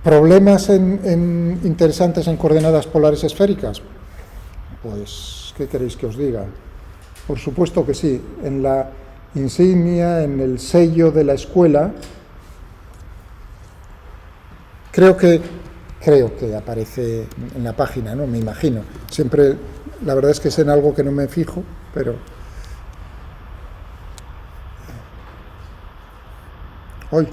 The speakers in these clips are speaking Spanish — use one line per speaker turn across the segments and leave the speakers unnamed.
¿Problemas interesantes en coordenadas polares esféricas? Pues, ¿qué queréis que os diga? Por supuesto que sí. En la insignia, en el sello de la escuela, creo que aparece en la página, ¿no? Me imagino. Siempre, la verdad es que es en algo que no me fijo, pero... Hoy.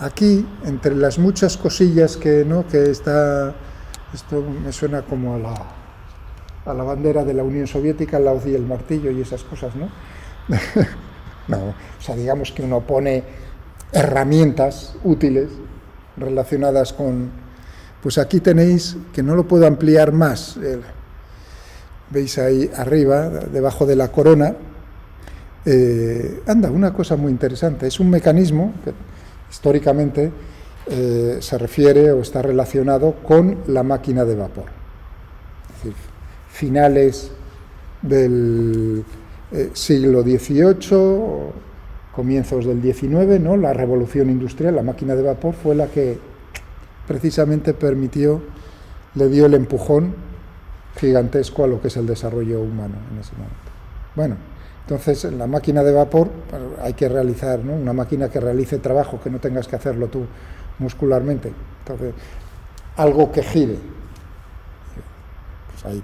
Aquí, entre las muchas cosillas que, ¿no? que está... Esto me suena como a la bandera de la Unión Soviética, la hoz y el martillo y esas cosas, ¿no? No, o sea, digamos que uno pone herramientas útiles relacionadas con... Pues aquí tenéis, que no lo puedo ampliar más, veis ahí arriba, debajo de la corona, una cosa muy interesante, es un mecanismo que históricamente se refiere o está relacionado con la máquina de vapor. Es decir, finales del siglo XVIII, comienzos del XIX, ¿no? La revolución industrial, la máquina de vapor fue la que precisamente le dio el empujón gigantesco a lo que es el desarrollo humano en ese momento. Bueno, entonces en la máquina de vapor hay que realizar, ¿no? Una máquina que realice trabajo, que no tengas que hacerlo tú muscularmente. Entonces, algo que gire. Pues ahí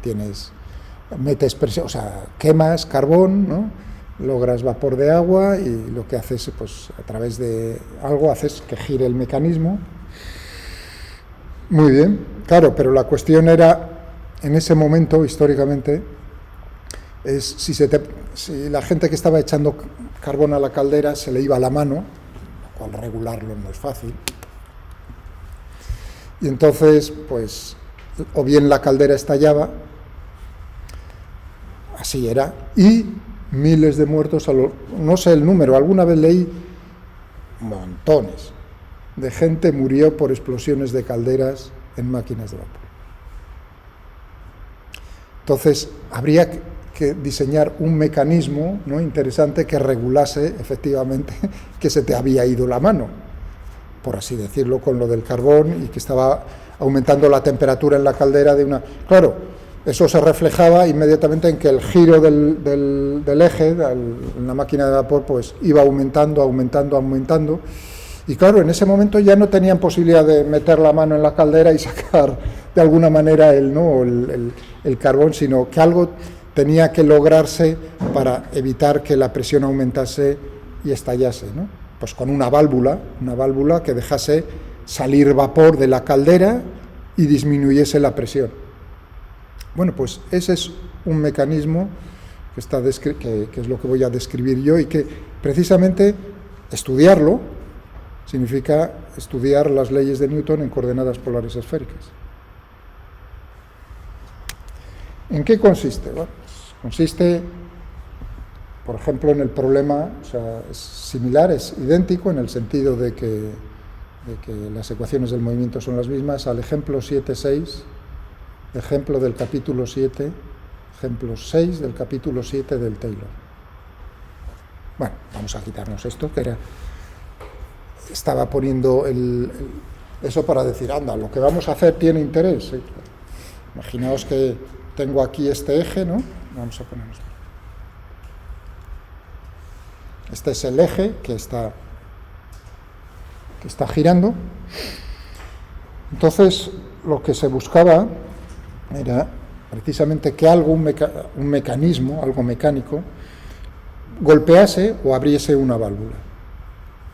metes presión, o sea, quemas carbón, ¿no? Logras vapor de agua y lo que haces, pues a través de algo haces que gire el mecanismo. Muy bien, claro, pero la cuestión era, en ese momento, históricamente, es si la gente que estaba echando carbón a la caldera se le iba la mano, lo cual regularlo no es fácil, y entonces, pues, o bien la caldera estallaba, así era, y miles de muertos, no sé el número, alguna vez leí montones de gente murió por explosiones de calderas en máquinas de vapor. Entonces, habría que diseñar un mecanismo, ¿no? interesante que regulase efectivamente que se te había ido la mano, por así decirlo, con lo del carbón y que estaba aumentando la temperatura en la caldera de una... Claro, eso se reflejaba inmediatamente en que el giro del eje en la máquina de vapor pues iba aumentando, y claro, en ese momento ya no tenían posibilidad de meter la mano en la caldera y sacar de alguna manera el carbón, sino que algo tenía que lograrse para evitar que la presión aumentase y estallase, ¿no? Pues con una válvula que dejase salir vapor de la caldera y disminuyese la presión. Bueno, pues ese es un mecanismo que es lo que voy a describir yo y que precisamente estudiarlo significa estudiar las leyes de Newton en coordenadas polares esféricas. ¿En qué consiste? Bueno, pues consiste, por ejemplo, en el problema, o sea, es similar, es idéntico en el sentido de que las ecuaciones del movimiento son las mismas, al ejemplo 7.6, ejemplo del capítulo 7, ejemplo 6 del capítulo 7 del Taylor. Bueno, vamos a quitarnos esto, que estaba poniendo eso para decir, anda, lo que vamos a hacer tiene interés. ¿Sí? Imaginaos que tengo aquí este eje, ¿no? Vamos a ponernos. Este es el eje que está girando. Entonces, lo que se buscaba era precisamente que un mecanismo, algo mecánico, golpease o abriese una válvula.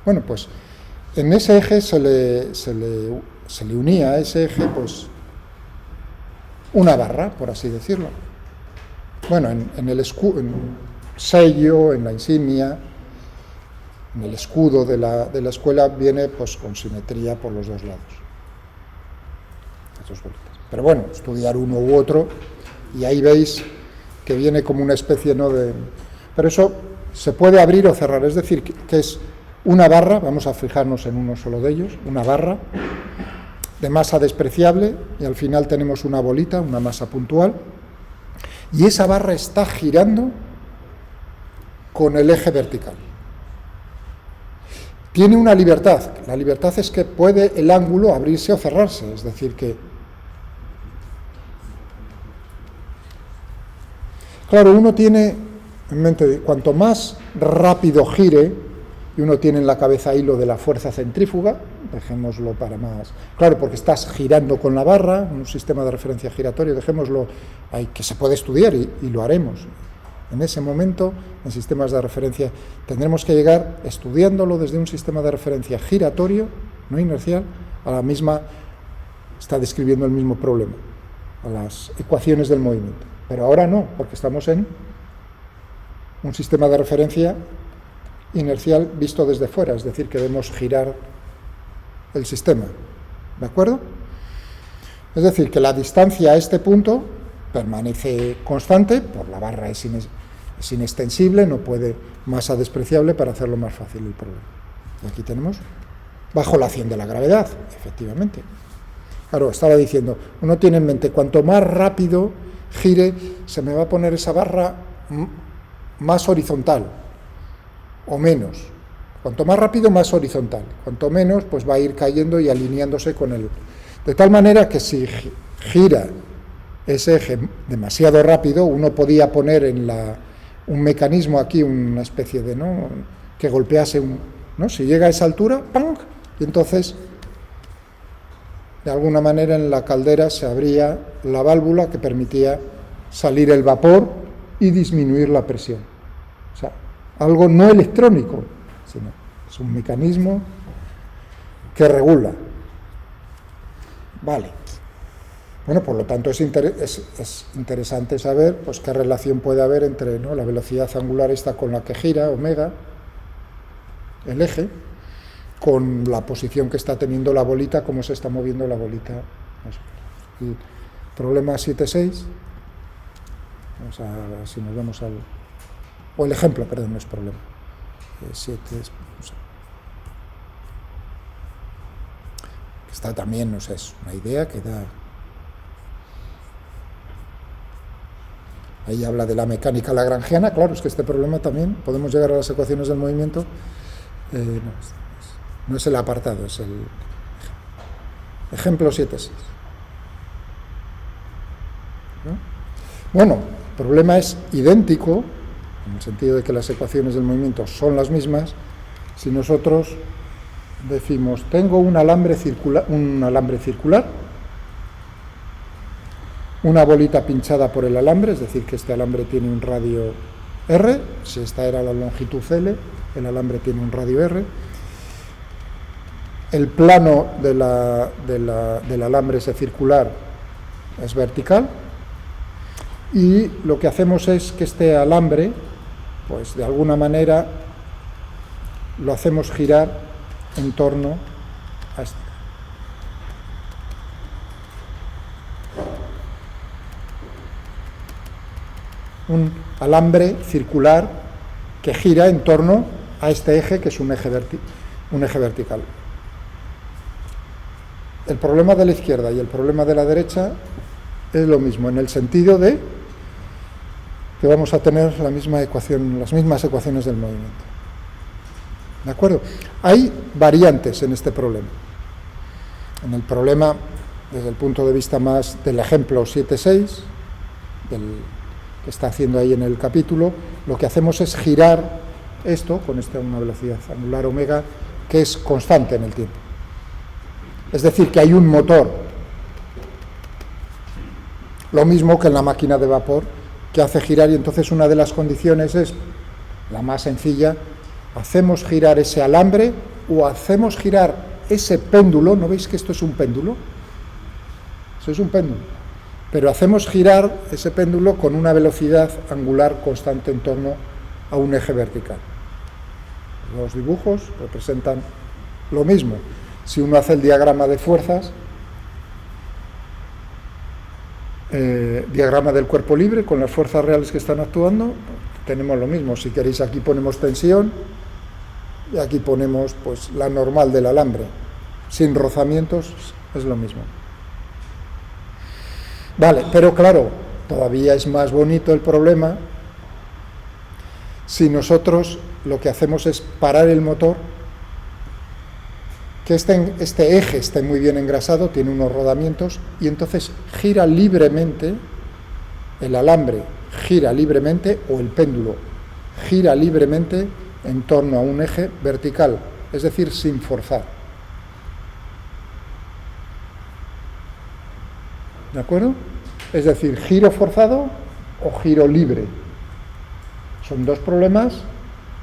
Bueno, pues en ese eje se le unía a ese eje pues una barra, por así decirlo. Bueno, en el sello, en la insignia, en el escudo de la escuela viene pues con simetría por los dos lados. Las dos bolitas. Pero bueno, estudiar uno u otro y ahí veis que viene como una especie, ¿no? Pero eso se puede abrir o cerrar, es decir, que es una barra, vamos a fijarnos en uno solo de ellos, una barra de masa despreciable y al final tenemos una bolita, una masa puntual, y esa barra está girando con el eje vertical. tiene una libertad. La libertad es que puede el ángulo abrirse o cerrarse, es decir que... Claro, uno tiene en mente, cuanto más rápido gire, y uno tiene en la cabeza ahí lo de la fuerza centrífuga, dejémoslo para más... Claro, porque estás girando con la barra, un sistema de referencia giratorio, dejémoslo ahí, que se puede estudiar y lo haremos. En ese momento, en sistemas de referencia, tendremos que llegar, estudiándolo desde un sistema de referencia giratorio, no inercial, a la misma, está describiendo el mismo problema, a las ecuaciones del movimiento. Pero ahora no, porque estamos en un sistema de referencia inercial visto desde fuera, es decir, que debemos girar el sistema, ¿de acuerdo? Es decir, que la distancia a este punto permanece constante, por la barra es inextensible, no puede masa despreciable para hacerlo más fácil el problema. Y aquí tenemos bajo la acción de la gravedad, efectivamente. Claro, estaba diciendo, uno tiene en mente, cuanto más rápido gire, se me va a poner esa barra más horizontal o menos. Cuanto más rápido, más horizontal. Cuanto menos, pues va a ir cayendo y alineándose con el... De tal manera que si gira ese eje demasiado rápido, uno podía poner en un mecanismo aquí, una especie de, ¿no?, que golpease ¿no?, si llega a esa altura, ¡pam!, y entonces de alguna manera en la caldera se abría la válvula que permitía salir el vapor y disminuir la presión. O sea, algo no electrónico, sino es un mecanismo que regula. Vale. Bueno, por lo tanto es interesante saber pues qué relación puede haber entre, ¿no?, la velocidad angular esta con la que gira, omega, el eje, con la posición que está teniendo la bolita, cómo se está moviendo la bolita. El problema 7.6, vamos a ver si nos vamos al... o el ejemplo, perdón, no es problema. 7, está también, no sé, es una idea que da... Ahí habla de la mecánica lagrangiana, claro, es que este problema también, podemos llegar a las ecuaciones del movimiento, no es el apartado, es el ejemplo 7.6. ¿No? Bueno, el problema es idéntico, en el sentido de que las ecuaciones del movimiento son las mismas, si nosotros decimos, tengo un alambre circular, una bolita pinchada por el alambre, es decir, que este alambre tiene un radio R, si esta era la longitud L, el alambre tiene un radio R, el plano del alambre ese circular es vertical, y lo que hacemos es que este alambre, pues de alguna manera, lo hacemos girar en torno a este. Un alambre circular que gira en torno a este eje, que es un eje vertical. El problema de la izquierda y el problema de la derecha es lo mismo, en el sentido de que vamos a tener la misma ecuación, las mismas ecuaciones del movimiento. ¿De acuerdo? Hay variantes en este problema. En el problema, desde el punto de vista más del ejemplo 7.6, que está haciendo ahí en el capítulo, lo que hacemos es girar esto con una velocidad angular omega que es constante en el tiempo. Es decir, que hay un motor, lo mismo que en la máquina de vapor, que hace girar, y entonces una de las condiciones es, la más sencilla, hacemos girar ese alambre o hacemos girar ese péndulo. ¿No veis que esto es un péndulo? Eso es un péndulo. Pero hacemos girar ese péndulo con una velocidad angular constante en torno a un eje vertical. Los dibujos representan lo mismo. Si uno hace el diagrama de fuerzas, diagrama del cuerpo libre con las fuerzas reales que están actuando, tenemos lo mismo. Si queréis, aquí ponemos tensión y aquí ponemos pues la normal del alambre. Sin rozamientos es lo mismo. Vale, pero claro, todavía es más bonito el problema si nosotros lo que hacemos es parar el motor que este eje esté muy bien engrasado, tiene unos rodamientos, y entonces gira libremente, el alambre gira libremente, o el péndulo gira libremente en torno a un eje vertical, es decir, sin forzar. ¿De acuerdo? Es decir, giro forzado o giro libre. Son dos problemas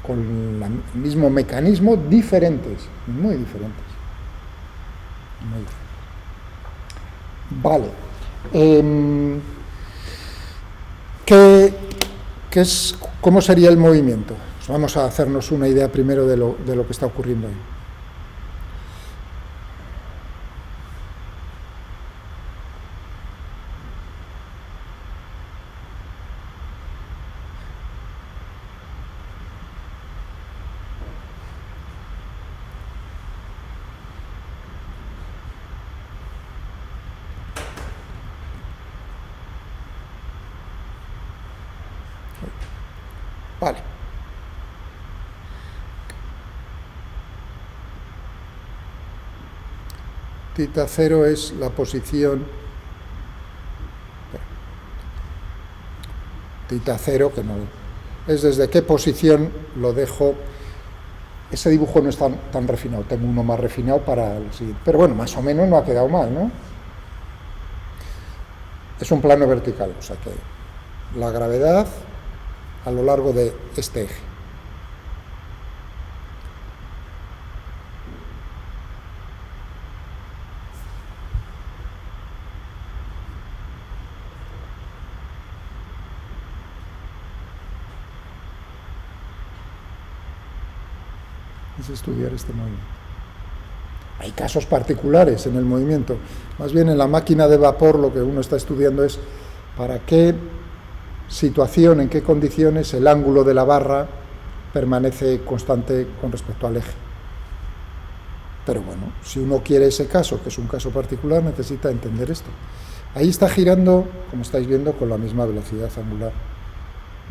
con el mismo mecanismo, diferentes, muy diferentes. Muy diferentes. Vale. ¿Cómo sería el movimiento? Pues vamos a hacernos una idea primero de lo que está ocurriendo ahí. Vale. Tita cero es la posición. Tita cero, que no es desde qué posición lo dejo. Ese dibujo no es tan refinado, tengo uno más refinado para el siguiente. Pero bueno, más o menos no ha quedado mal, ¿no? Es un plano vertical, o sea que la gravedad a lo largo de este eje. Es estudiar este movimiento. Hay casos particulares en el movimiento. Más bien en la máquina de vapor lo que uno está estudiando es para qué situación, en qué condiciones el ángulo de la barra permanece constante con respecto al eje. Pero bueno, si uno quiere ese caso, que es un caso particular, necesita entender esto. Ahí está girando, como estáis viendo, con la misma velocidad angular,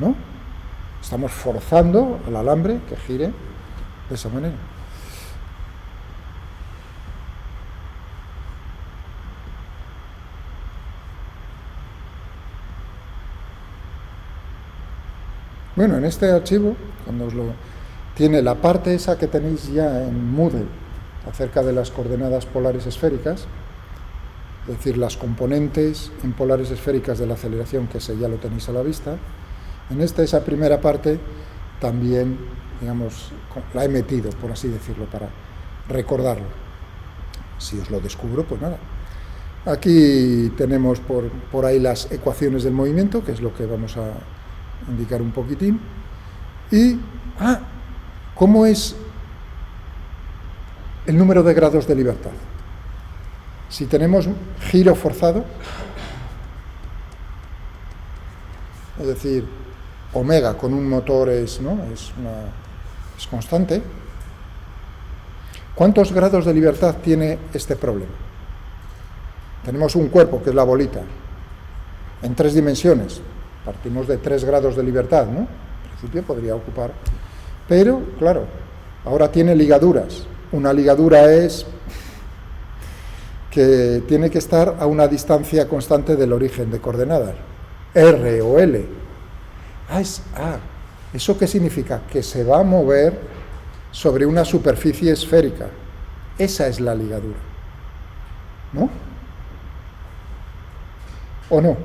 ¿no? Estamos forzando al alambre que gire de esa manera. Bueno, en este archivo, cuando os lo tiene la parte esa que tenéis ya en Moodle acerca de las coordenadas polares esféricas, es decir, las componentes en polares esféricas de la aceleración, que ese ya lo tenéis a la vista, en esa primera parte también, digamos, la he metido, por así decirlo, para recordarlo. Si os lo descubro, pues nada. Aquí tenemos por ahí las ecuaciones del movimiento, que es lo que vamos a indicar un poquitín. Y, ¿cómo es el número de grados de libertad? Si tenemos giro forzado, es decir, omega con un motor es constante, ¿cuántos grados de libertad tiene este problema? Tenemos un cuerpo, que es la bolita, en 3 dimensiones. Partimos de 3 grados de libertad, ¿no? En principio podría ocupar. Pero, claro, ahora tiene ligaduras. Una ligadura es que tiene que estar a una distancia constante del origen de coordenadas, R o L. ¿Eso qué significa? Que se va a mover sobre una superficie esférica. Esa es la ligadura, ¿no? ¿O no?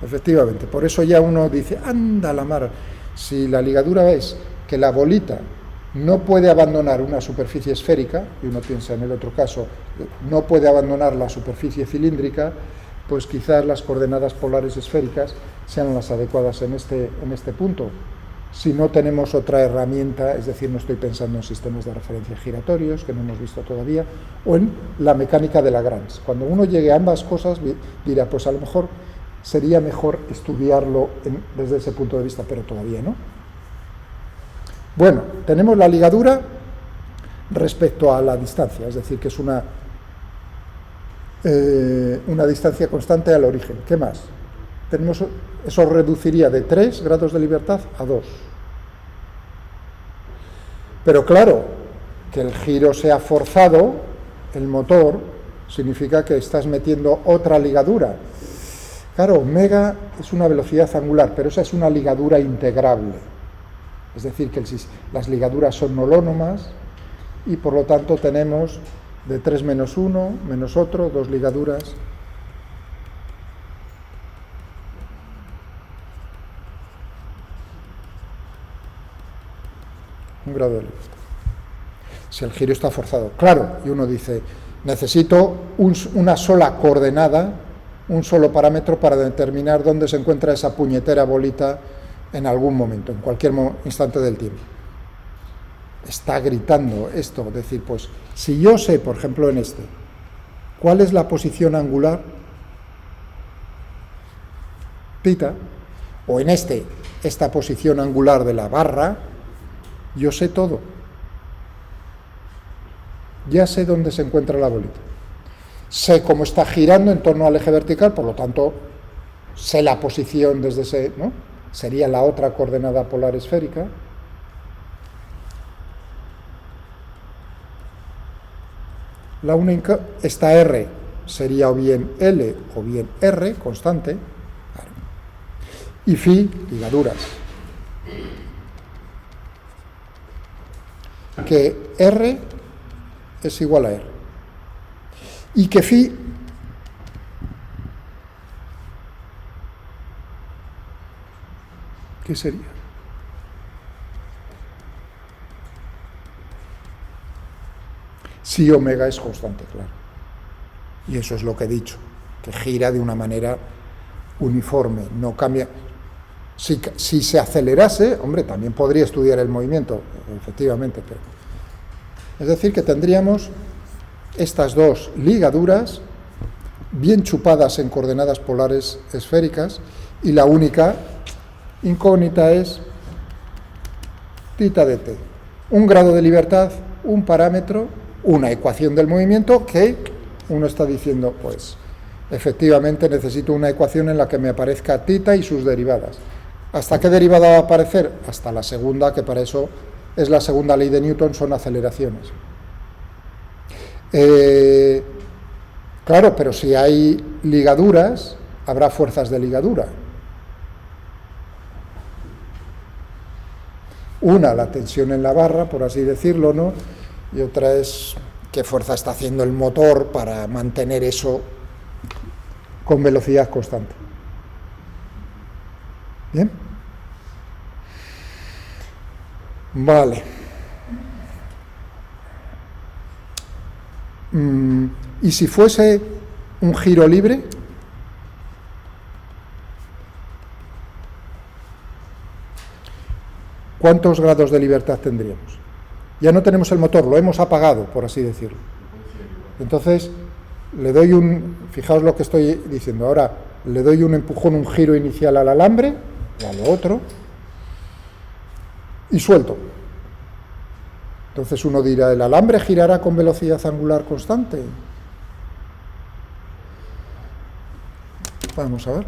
Efectivamente, por eso ya uno dice, anda la mar, si la ligadura es que la bolita no puede abandonar una superficie esférica, y uno piensa en el otro caso, no puede abandonar la superficie cilíndrica, pues quizás las coordenadas polares esféricas sean las adecuadas en este punto. Si no tenemos otra herramienta, es decir, no estoy pensando en sistemas de referencia giratorios, que no hemos visto todavía, o en la mecánica de Lagrange. Cuando uno llegue a ambas cosas, dirá, pues a lo mejor sería mejor estudiarlo desde ese punto de vista, pero todavía no. Bueno, tenemos la ligadura respecto a la distancia, es decir, que es una distancia constante al origen. ¿Qué más? Eso reduciría de 3 grados de libertad a 2. Pero claro, que el giro sea forzado, el motor, significa que estás metiendo otra ligadura. Claro, omega es una velocidad angular, pero esa es una ligadura integrable. Es decir, que las ligaduras son holónomas y por lo tanto tenemos de 3 menos 1, menos otro, 2 ligaduras. Un grado de libertad. Si el giro está forzado. Claro, y uno dice, necesito una sola coordenada, un solo parámetro para determinar dónde se encuentra esa puñetera bolita en algún momento, en cualquier instante del tiempo. Está gritando esto, es decir, pues, si yo sé, por ejemplo, en este, cuál es la posición angular, θ, o en esta posición angular de la barra, yo sé todo. Ya sé dónde se encuentra la bolita. Sé cómo está girando en torno al eje vertical, por lo tanto, sé la posición desde ese, ¿no? Sería la otra coordenada polar esférica. La única, esta R sería o bien L o bien R, constante, y phi, ligaduras. Que R es igual a R. Y que phi ¿qué sería? Si omega es constante, claro. Y eso es lo que he dicho, que gira de una manera uniforme, no cambia. Si se acelerase, hombre, también podría estudiar el movimiento, efectivamente, pero... Es decir, que tendríamos estas dos ligaduras bien chupadas en coordenadas polares esféricas y la única incógnita es θ de t. Un grado de libertad, un parámetro, una ecuación del movimiento que uno está diciendo, pues, efectivamente necesito una ecuación en la que me aparezca θ y sus derivadas. ¿Hasta qué derivada va a aparecer? Hasta la segunda, que para eso es la segunda ley de Newton, son aceleraciones. Claro, pero si hay ligaduras, habrá fuerzas de ligadura. Una, la tensión en la barra, por así decirlo, ¿no? Y otra es qué fuerza está haciendo el motor para mantener eso con velocidad constante. ¿Bien? Vale. ¿Y si fuese un giro libre? ¿Cuántos grados de libertad tendríamos? Ya no tenemos el motor, lo hemos apagado, por así decirlo. Entonces, le doy fijaos lo que estoy diciendo, ahora le doy un empujón, un giro inicial al alambre, o a lo otro, y suelto. Entonces uno dirá, ¿el alambre girará con velocidad angular constante? Vamos a ver.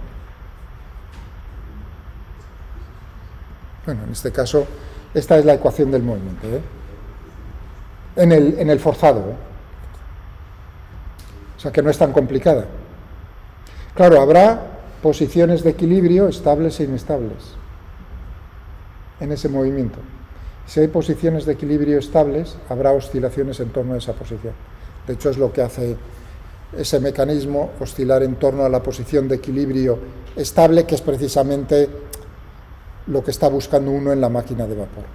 Bueno, en este caso, esta es la ecuación del movimiento, ¿eh? En el forzado, ¿eh? O sea que no es tan complicada. Claro, habrá posiciones de equilibrio estables e inestables en ese movimiento. Si hay posiciones de equilibrio estables, habrá oscilaciones en torno a esa posición. De hecho, es lo que hace ese mecanismo, oscilar en torno a la posición de equilibrio estable, que es precisamente lo que está buscando uno en la máquina de vapor.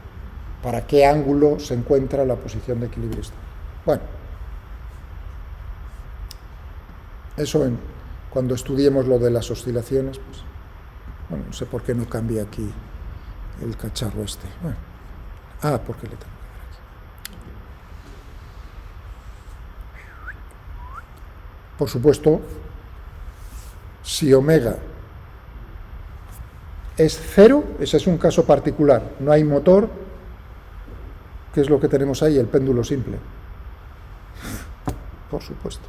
¿Para qué ángulo se encuentra la posición de equilibrio estable? Bueno, eso cuando estudiemos lo de las oscilaciones, pues, bueno, no sé por qué no cambia aquí el cacharro este. Bueno, porque le tengo que ver aquí. Por supuesto, si omega es cero, ese es un caso particular, no hay motor, ¿qué es lo que tenemos ahí? El péndulo simple. Por supuesto.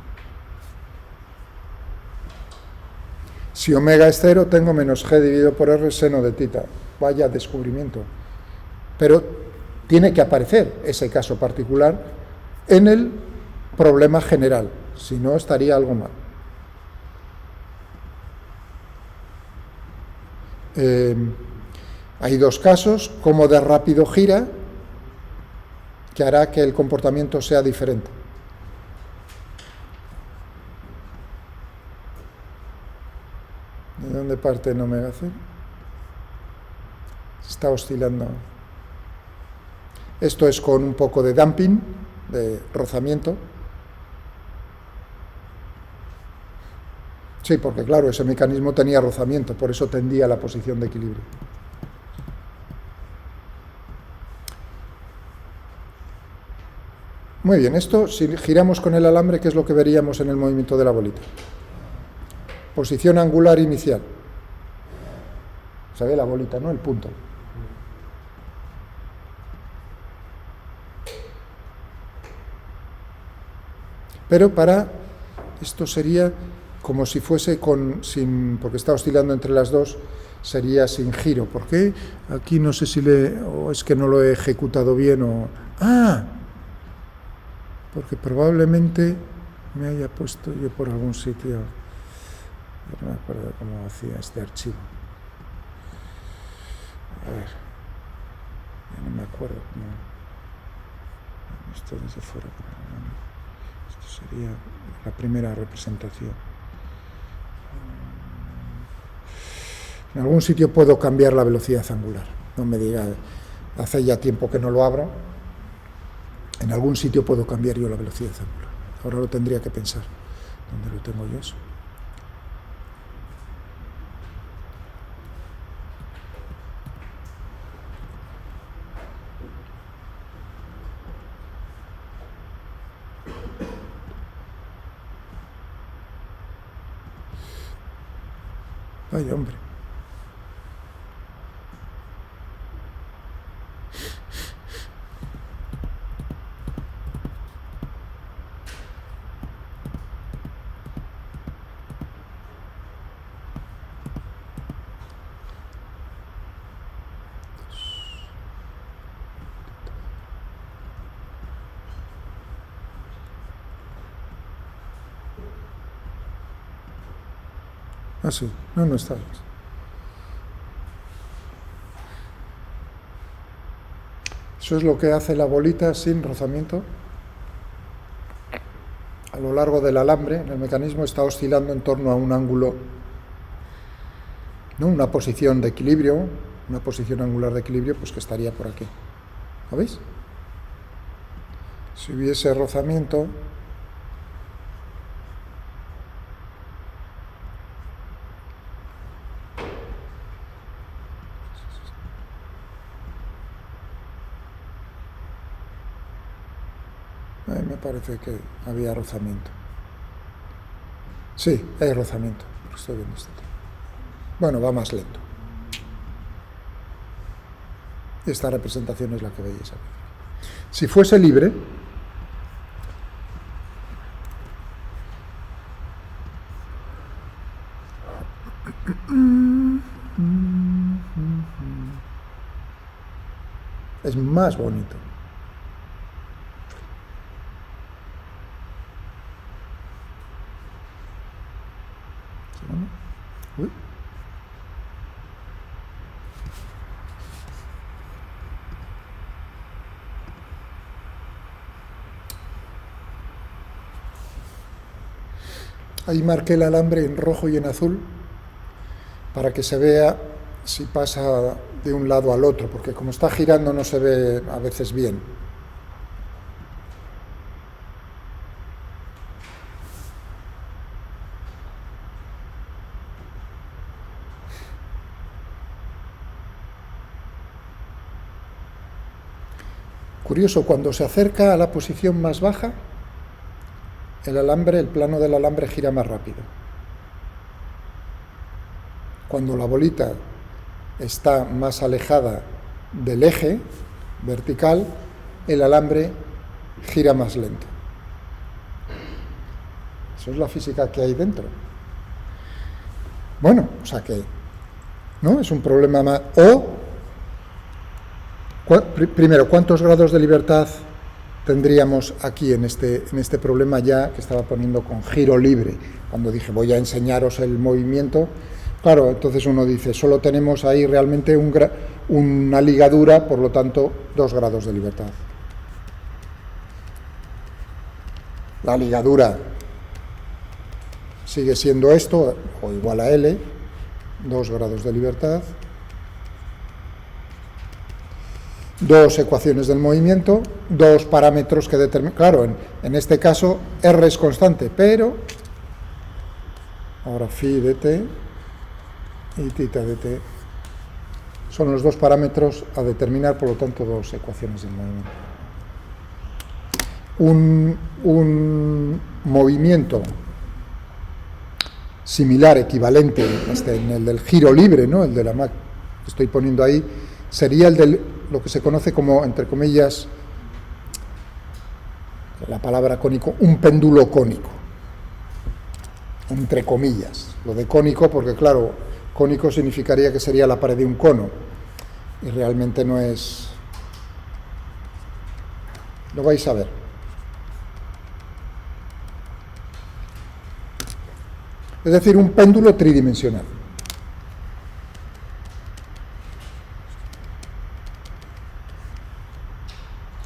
Si omega es cero, tengo menos g dividido por r seno de θ. Vaya descubrimiento. Pero θ tiene que aparecer ese caso particular en el problema general, si no estaría algo mal. Hay dos casos: cómo de rápido gira, que hará que el comportamiento sea diferente. ¿De dónde parte no me hace? Está oscilando. Esto es con un poco de damping, de rozamiento. Sí, porque claro, ese mecanismo tenía rozamiento, por eso tendía a la posición de equilibrio. Muy bien, esto, si giramos con el alambre, ¿qué es lo que veríamos en el movimiento de la bolita? Posición angular inicial. Se ve la bolita, ¿no? El punto. Pero para esto sería como si fuese porque está oscilando entre las dos, sería sin giro. ¿Por qué? Aquí no sé si o es que no lo he ejecutado bien o... ¡Ah! Porque probablemente me haya puesto yo por algún sitio. No me acuerdo cómo hacía este archivo. A ver. Ya no me acuerdo cómo. Esto desde fuera. Esto sería la primera representación. En algún sitio puedo cambiar la velocidad angular. No me diga, hace ya tiempo que no lo abro. En algún sitio puedo cambiar yo la velocidad angular. Ahora lo tendría que pensar. ¿Dónde lo tengo yo eso? Ay, hombre. Ah, sí. No está. Eso es lo que hace la bolita sin rozamiento. A lo largo del alambre, el mecanismo está oscilando en torno a un ángulo, ¿no? Una posición de equilibrio, una posición angular de equilibrio, pues que estaría por aquí. ¿Lo veis? Si hubiese rozamiento, me parece que había rozamiento. Sí, hay rozamiento. Estoy viendo este tema. Bueno, va más lento. Esta representación es la que veis aquí. Si fuese libre, es más bonito. Uy. Ahí marqué el alambre en rojo y en azul para que se vea si pasa de un lado al otro, porque como está girando no se ve a veces bien. Curioso, cuando se acerca a la posición más baja, el plano del alambre gira más rápido. Cuando la bolita está más alejada del eje vertical, el alambre gira más lento. Eso es la física que hay dentro. Bueno, o sea que, ¿no? Es un problema más. Primero, ¿cuántos grados de libertad tendríamos aquí en este problema ya que estaba poniendo con giro libre? Cuando dije voy a enseñaros el movimiento, claro, entonces uno dice, solo tenemos ahí realmente una ligadura, por lo tanto, 2 grados de libertad. La ligadura sigue siendo esto, o igual a L, 2 grados de libertad. 2 ecuaciones del movimiento, 2 parámetros que determinan. Claro, en este caso R es constante, pero ahora phi de t y θ de t son los 2 parámetros a determinar, por lo tanto 2 ecuaciones del movimiento. Un movimiento similar, equivalente, en el del giro libre, ¿no? El de la que estoy poniendo ahí, sería el de lo que se conoce como, entre comillas, la palabra cónico, un péndulo cónico, entre comillas. Lo de cónico, porque claro, cónico significaría que sería la pared de un cono, y realmente no es. Lo vais a ver. Es decir, un péndulo tridimensional.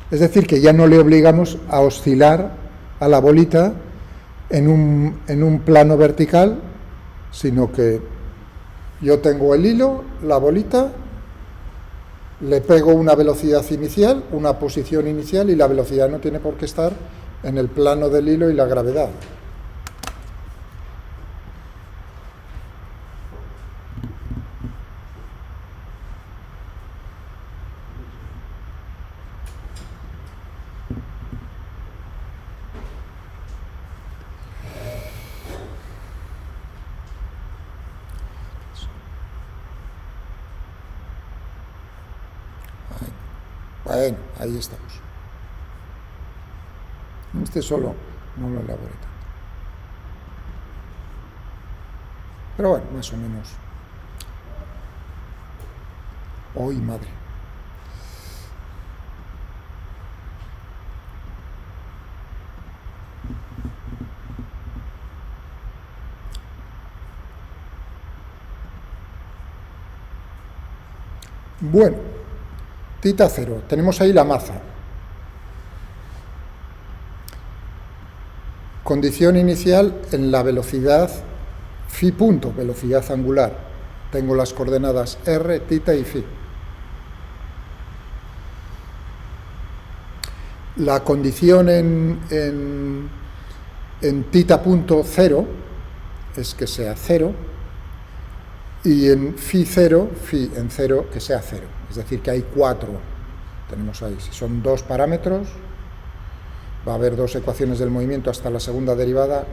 Es decir, que ya no le obligamos a oscilar a la bolita en un plano vertical, sino que yo tengo el hilo, la bolita, le pego una velocidad inicial, una posición inicial, y la velocidad no tiene por qué estar en el plano del hilo y la gravedad. Bueno, ahí estamos. Este solo no lo elaboré tanto. Pero bueno, más o menos. ¡Ay, madre! Bueno, θ 0, tenemos ahí la maza. Condición inicial en la velocidad phi punto, velocidad angular. Tengo las coordenadas r, θ y phi. La condición en θ punto 0 es que sea 0, y en phi 0, phi en 0, que sea 0. Es decir, que hay 4, tenemos ahí, si son 2 parámetros, va a haber 2 ecuaciones del movimiento hasta la segunda derivada,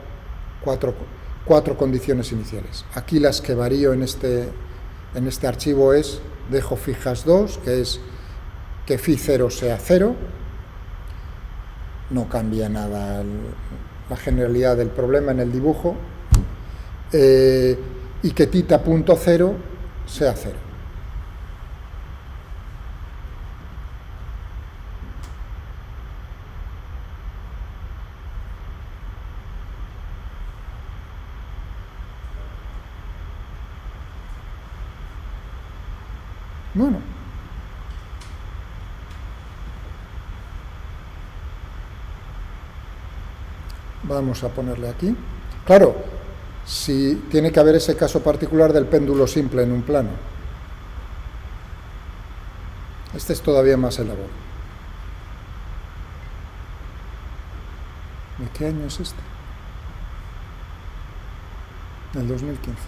4 condiciones iniciales. Aquí las que varío en este archivo es, dejo fijas 2, que es que phi 0 sea 0, no cambia nada la generalidad del problema en el dibujo, y que θ punto 0 sea 0. Bueno, vamos a ponerle aquí. Claro, si tiene que haber ese caso particular del péndulo simple en un plano. Este es todavía más elaborado. ¿De qué año es este? Del 2015.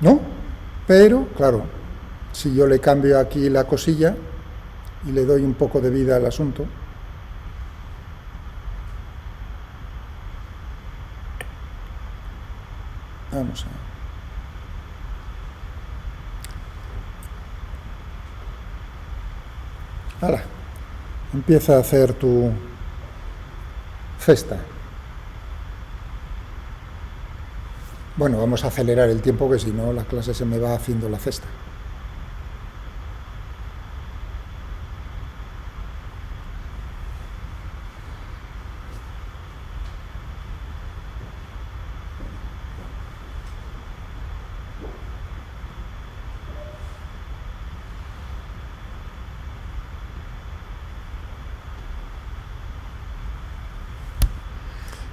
¿No? Pero, claro, si yo le cambio aquí la cosilla y le doy un poco de vida al asunto, vamos a ver. Hala, empieza a hacer tu cesta. Bueno, vamos a acelerar el tiempo, que si no la clase se me va haciendo la cesta.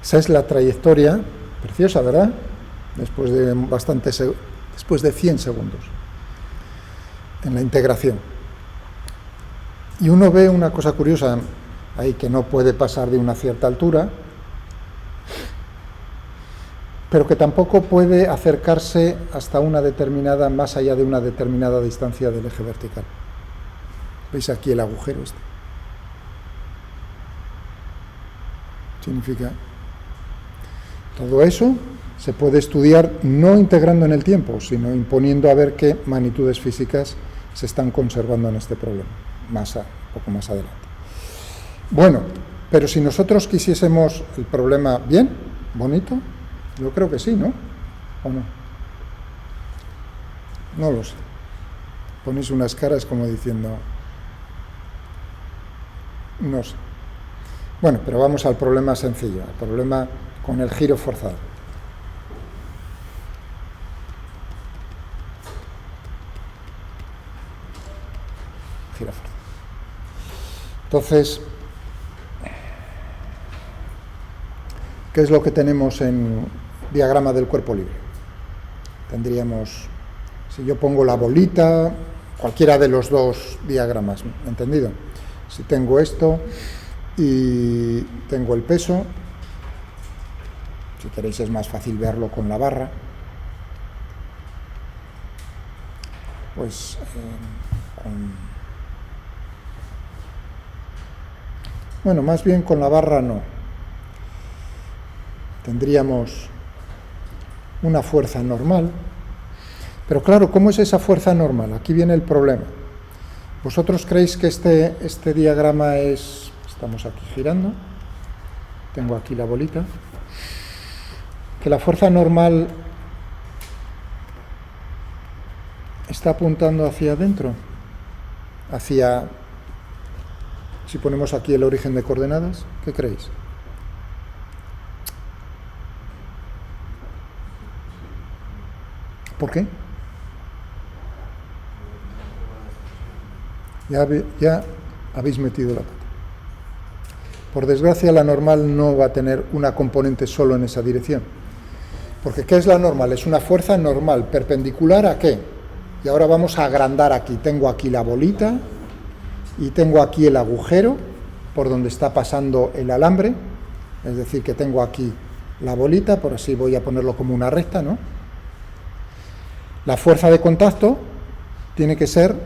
Esa es la trayectoria, preciosa, ¿verdad? Después de 100 segundos en la integración. Y uno ve una cosa curiosa ahí, que no puede pasar de una cierta altura, pero que tampoco puede acercarse hasta una determinada, más allá de una determinada distancia del eje vertical. ¿Veis aquí el agujero este? Significa... Todo eso se puede estudiar no integrando en el tiempo, sino imponiendo a ver qué magnitudes físicas se están conservando en este problema, un poco más adelante. Bueno, pero si nosotros quisiésemos el problema bien, bonito, yo creo que sí, ¿no? ¿O no? No lo sé. Ponéis unas caras como diciendo... No sé. Bueno, pero vamos al problema sencillo, al problema con el giro forzado. Giro forzado. Entonces, ¿qué es lo que tenemos en diagrama del cuerpo libre? Tendríamos, si yo pongo la bolita, cualquiera de los dos diagramas, ¿entendido? Si tengo esto y tengo el peso, si queréis es más fácil verlo con la barra, pues bueno, más bien con la barra no. Tendríamos una fuerza normal, pero claro, ¿cómo es esa fuerza normal? Aquí viene el problema. ¿Vosotros creéis que este diagrama es... Estamos aquí girando, tengo aquí la bolita, que la fuerza normal está apuntando hacia adentro, hacia... Si ponemos aquí el origen de coordenadas, ¿qué creéis? ¿Por qué? Ya habéis metido la pata. Por desgracia, la normal no va a tener una componente solo en esa dirección. Porque ¿qué es la normal? Es una fuerza normal, perpendicular ¿a qué? Y ahora vamos a agrandar aquí. Tengo aquí la bolita y tengo aquí el agujero por donde está pasando el alambre. Es decir, que tengo aquí la bolita, por así voy a ponerlo como una recta, ¿no? La fuerza de contacto tiene que ser,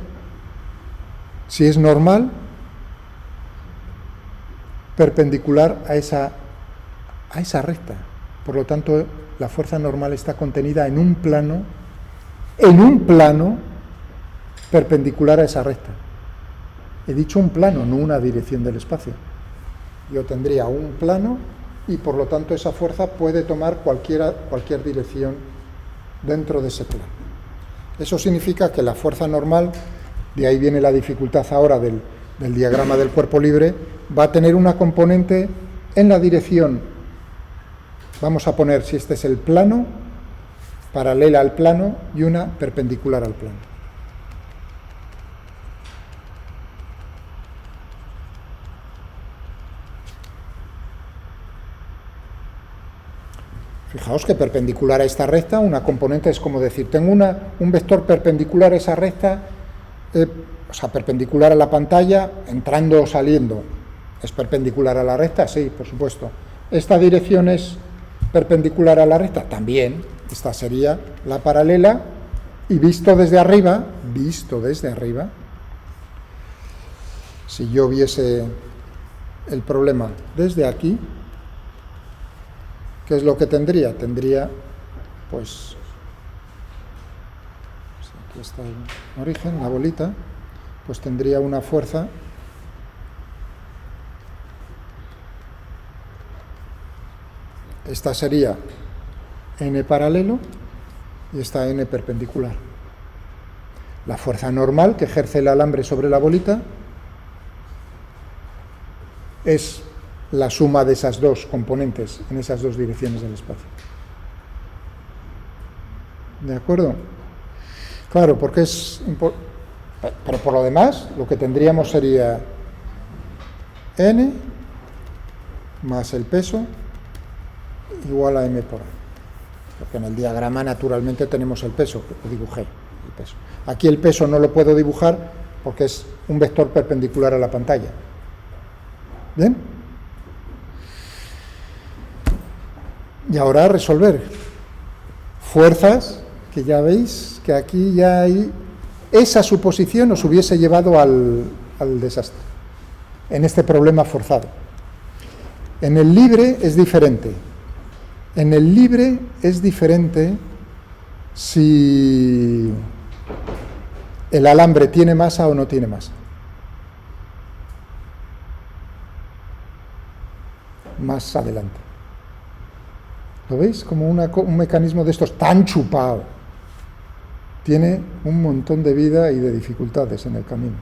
si es normal, perpendicular a esa recta. Por lo tanto, la fuerza normal está contenida en un plano perpendicular a esa recta. He dicho un plano, no una dirección del espacio. Yo tendría un plano y por lo tanto esa fuerza puede tomar cualquier dirección dentro de ese plano. Eso significa que la fuerza normal, de ahí viene la dificultad ahora del diagrama del cuerpo libre, va a tener una componente en la dirección, vamos a poner, si este es el plano, paralela al plano y una perpendicular al plano. Fijaos que perpendicular a esta recta, una componente es como decir, tengo un vector perpendicular a esa recta, o sea, perpendicular a la pantalla, entrando o saliendo. ¿Es perpendicular a la recta? Sí, por supuesto. ¿Esta dirección es perpendicular a la recta? También. Esta sería la paralela y visto desde arriba, si yo viese el problema desde aquí, ¿qué es lo que tendría? Tendría, pues, aquí está el origen, la bolita, pues tendría una fuerza esta sería n paralelo y esta n perpendicular. La fuerza normal que ejerce el alambre sobre la bolita es la suma de esas dos componentes en esas dos direcciones del espacio. ¿De acuerdo? Claro, porque pero por lo demás, lo que tendríamos sería n más el peso igual a m por a. Porque en el diagrama naturalmente tenemos el peso, que dibujé el peso. Aquí el peso no lo puedo dibujar porque es un vector perpendicular a la pantalla. ¿Bien? Y ahora resolver. Fuerzas, que ya veis que aquí ya hay... Esa suposición nos hubiese llevado al desastre, en este problema forzado. En el libre es diferente. En el libre es diferente si el alambre tiene masa o no tiene masa. Más adelante. ¿Lo veis? Como un mecanismo de estos tan chupado. Tiene un montón de vida y de dificultades en el camino.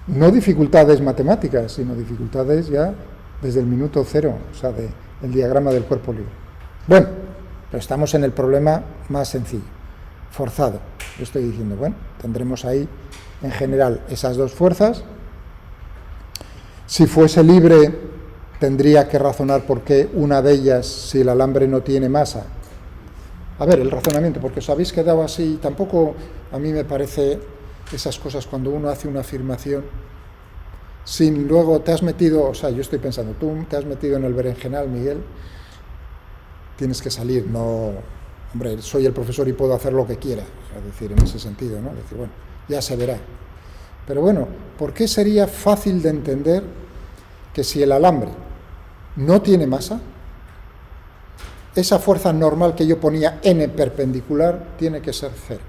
No dificultades matemáticas, sino dificultades ya desde el minuto cero, o sea, del diagrama del cuerpo libre. Bueno, pero estamos en el problema más sencillo, forzado. Yo estoy diciendo, bueno, tendremos ahí en general esas dos fuerzas. Si fuese libre, tendría que razonar por qué una de ellas, si el alambre no tiene masa. A ver, el razonamiento, porque os habéis quedado así, tampoco a mí me parece esas cosas cuando uno hace una afirmación, sin luego te has metido, o sea, yo estoy pensando, tú te has metido en el berenjenal, Miguel, tienes que salir, no, hombre, soy el profesor y puedo hacer lo que quiera, es decir, en ese sentido, ¿no? Es decir, bueno, ya se verá. Pero bueno, ¿por qué sería fácil de entender que si el alambre no tiene masa, esa fuerza normal que yo ponía n perpendicular tiene que ser 0?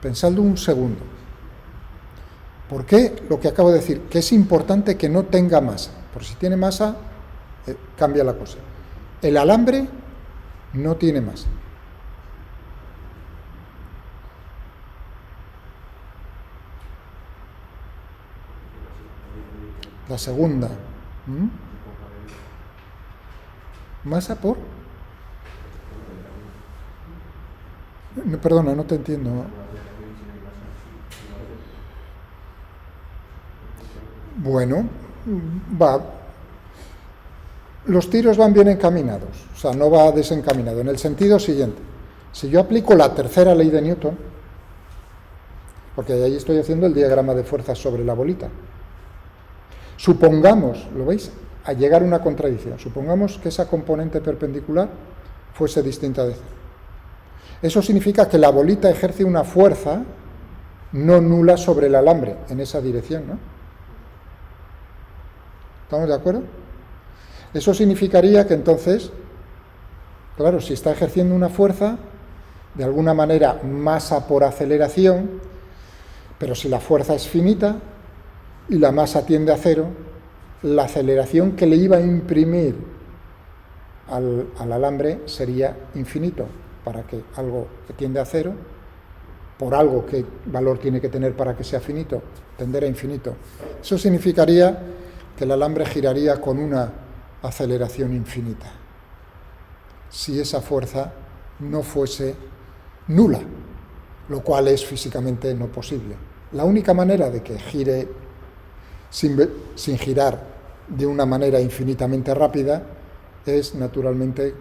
Pensadlo un segundo. ¿Por qué lo que acabo de decir? Que es importante que no tenga masa. Porque si tiene masa, cambia la cosa. El alambre no tiene masa. La segunda. ¿Masa por? No, perdona, no te entiendo. Bueno, los tiros van bien encaminados, o sea, no va desencaminado, en el sentido siguiente. Si yo aplico la tercera ley de Newton, porque ahí estoy haciendo el diagrama de fuerzas sobre la bolita, supongamos, ¿lo veis?, a llegar a una contradicción, supongamos que esa componente perpendicular fuese distinta de cero. Eso significa que la bolita ejerce una fuerza no nula sobre el alambre, en esa dirección, ¿no? ¿Estamos de acuerdo? Eso significaría que entonces, claro, si está ejerciendo una fuerza, de alguna manera masa por aceleración, pero si la fuerza es finita y la masa tiende a cero, la aceleración que le iba a imprimir al alambre sería infinito, para que algo que tiende a cero, por algo que valor tiene que tener para que sea finito, tender a infinito. Eso significaría que el alambre giraría con una aceleración infinita, si esa fuerza no fuese nula, lo cual es físicamente no posible. La única manera de que gire sin girar de una manera infinitamente rápida es, naturalmente,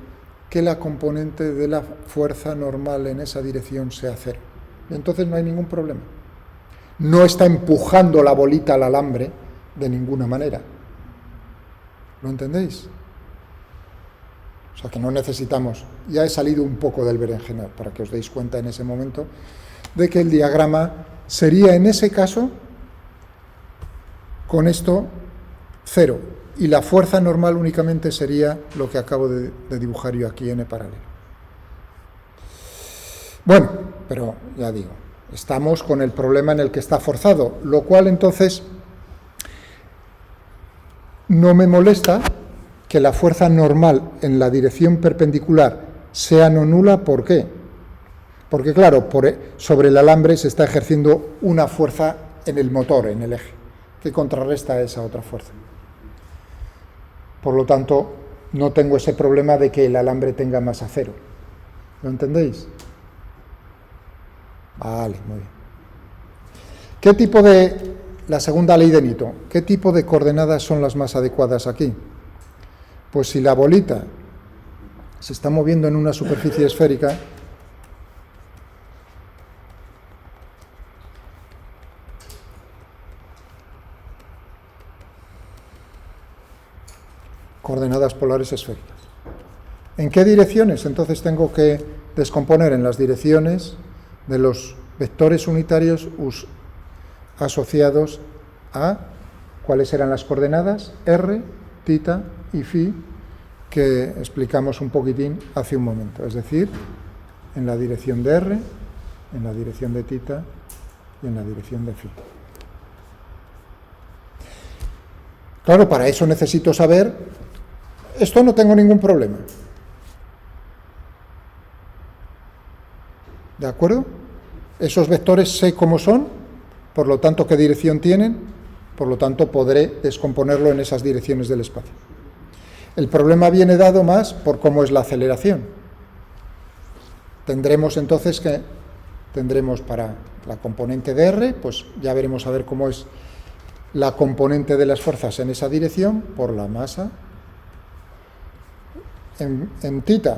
que la componente de la fuerza normal en esa dirección sea cero. Y entonces no hay ningún problema. No está empujando la bolita al alambre de ninguna manera. ¿Lo entendéis? O sea que no necesitamos, ya he salido un poco del berenjenal para que os deis cuenta en ese momento de que el diagrama sería en ese caso, con esto, 0, y la fuerza normal únicamente sería lo que acabo de dibujar yo aquí, n paralelo. Bueno, pero ya digo, estamos con el problema en el que está forzado, lo cual entonces no me molesta que la fuerza normal en la dirección perpendicular sea no nula. ¿Por qué? Porque claro, sobre el alambre se está ejerciendo una fuerza en el motor, en el eje, que contrarresta esa otra fuerza. Por lo tanto, no tengo ese problema de que el alambre tenga masa cero. ¿Lo entendéis? Vale, muy bien. ¿Qué tipo de, la segunda ley de Newton, qué tipo de coordenadas son las más adecuadas aquí? Pues si la bolita se está moviendo en una superficie esférica, coordenadas polares esféricas. ¿En qué direcciones? Entonces tengo que descomponer en las direcciones de los vectores unitarios asociados a, ¿cuáles eran las coordenadas? R, tita y phi, que explicamos un poquitín hace un momento. Es decir, en la dirección de R, en la dirección de tita y en la dirección de phi. Claro, para eso necesito saber, esto no tengo ningún problema. ¿De acuerdo? Esos vectores sé cómo son, por lo tanto qué dirección tienen, por lo tanto podré descomponerlo en esas direcciones del espacio. El problema viene dado más por cómo es la aceleración. Tendremos entonces que, tendremos para la componente de R, pues ya veremos a ver cómo es la componente de las fuerzas en esa dirección por la masa. En tita,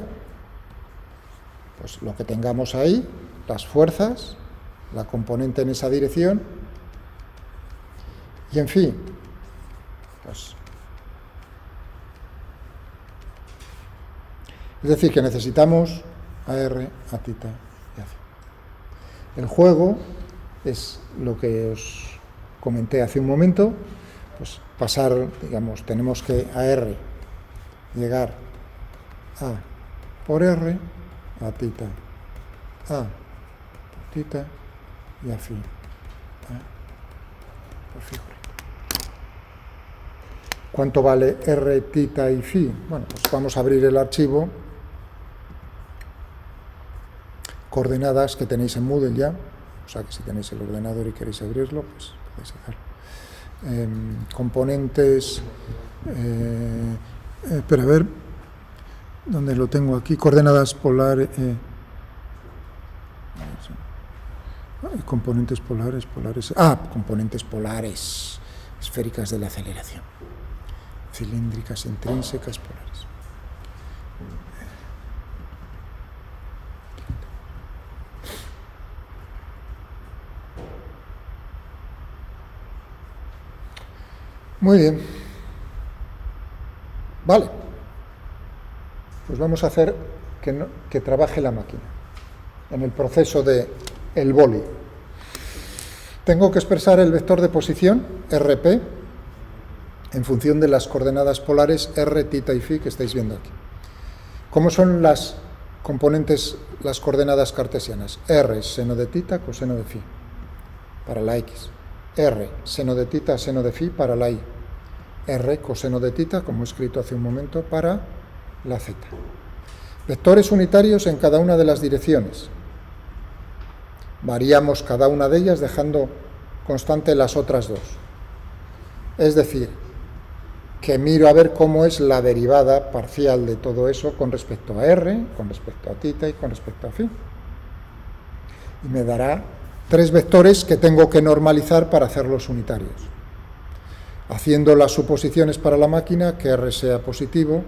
pues lo que tengamos ahí, las fuerzas, la componente en esa dirección, y en fin, pues, es decir, que necesitamos a R, a tita y a phi. El juego es lo que os comenté hace un momento, pues pasar, digamos, tenemos que a R llegar a por R, a tita, a por tita y a phi, por phi. ¿Cuánto vale R, tita y phi? Bueno, pues vamos a abrir el archivo, coordenadas que tenéis en Moodle ya, o sea que si tenéis el ordenador y queréis abrirlo, pues podéis hacerlo. Componentes, espera, a ver, ¿dónde lo tengo aquí? Coordenadas polares, componentes polares, componentes polares, esféricas de la aceleración, cilíndricas, intrínsecas, polares. Muy bien. Vale. Pues vamos a hacer que trabaje la máquina en el proceso de el boli. Tengo que expresar el vector de posición, RP, en función de las coordenadas polares R, tita y phi que estáis viendo aquí. ¿Cómo son las componentes, las coordenadas cartesianas? R, seno de tita, coseno de phi, para la X. R, seno de tita, seno de phi, para la Y. R, coseno de tita, como he escrito hace un momento, para la Z. Vectores unitarios en cada una de las direcciones. Variamos cada una de ellas dejando constante las otras dos. Es decir, que miro a ver cómo es la derivada parcial de todo eso con respecto a R, con respecto a tita y con respecto a phi. Y me dará tres vectores que tengo que normalizar para hacerlos unitarios. Haciendo las suposiciones para la máquina, que R sea positivo,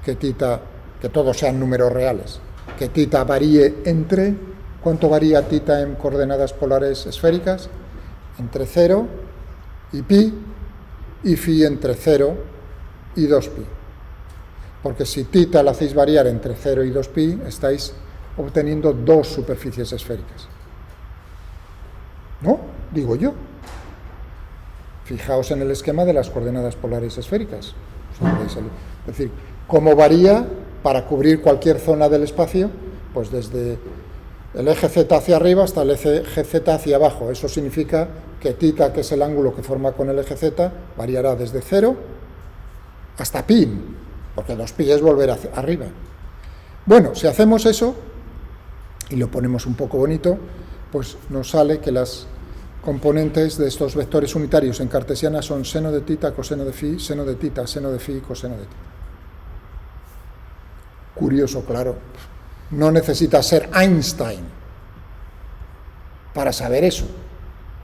que tita, que todos sean números reales, que tita varíe entre, ¿cuánto varía tita en coordenadas polares esféricas? Entre 0 y pi, y phi entre 0 y 2pi. Porque si tita la hacéis variar entre 0 y 2pi, estáis obteniendo dos superficies esféricas. ¿No? Digo yo. Fijaos en el esquema de las coordenadas polares esféricas. Es decir, cómo varía para cubrir cualquier zona del espacio, pues desde el eje Z hacia arriba hasta el eje Z hacia abajo. Eso significa que tita, que es el ángulo que forma con el eje Z, variará desde 0 hasta pi. porque 2pi es volver arriba. Bueno, si hacemos eso, y lo ponemos un poco bonito, pues nos sale que las componentes de estos vectores unitarios en cartesiana son seno de tita, coseno de phi, seno de tita, seno de phi, coseno de tita. Curioso, claro. No necesitas ser Einstein para saber eso,